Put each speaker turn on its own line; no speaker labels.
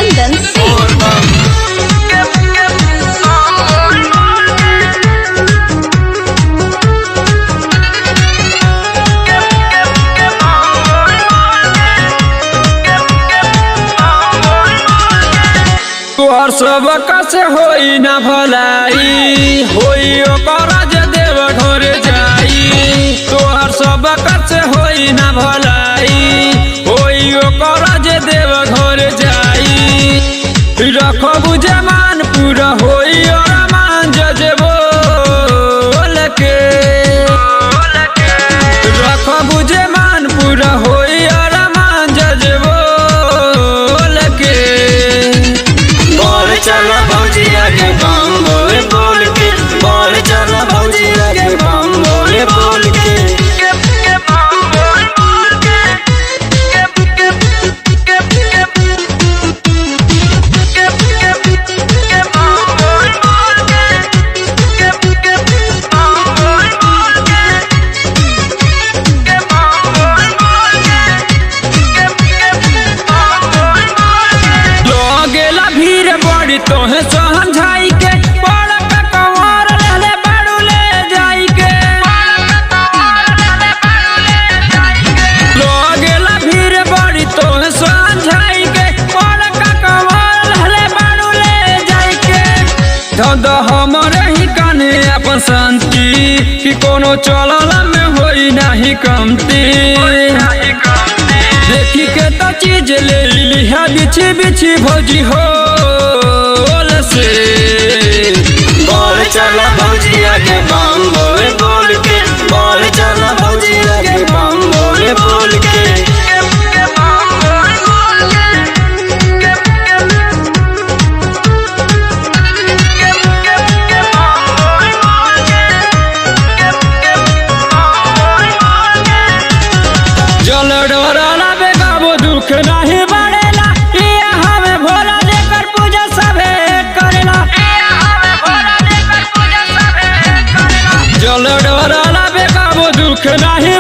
चंदन सिंह।
तोहर सबका से होई ना भलाई, होई ओकरा जे देव घर जाई। तोहर सबका से होई ना भलाई, होई ओकरा जे देव घर जाई। रखबू जमान पूरा होई और मान जजबो लके, रखबू जमान पूरा होई और मान जजबो लके।
चला भौजी आगे बम बोले बोल के, बोल चला भौजी आगे बम बोले बोल के।
तोहे समझाई के बड़ कवर रहले बाड़ू ले जाई के, लगेला भीड़ बड़ी तोहे समझाई के बड़ कवर रहले बाड़ू ले जाई के। धद हमरे ही काने अपन शांति कि कोनो चलला में होई नाही कमती। देखी के तो चीज ले लिहा बिछी बिछी भौजी हो से।
बोल चला भौजी आगे बम बोले बोल के, बोल चला भौजी आगे बम बोले बोल के।
जल डोराला बेगाबो दुख नहीं बढ़ेला, ये हमें भोला लेकर पूजा सभे करेला। जल डोराला बेगाबो दुख नहीं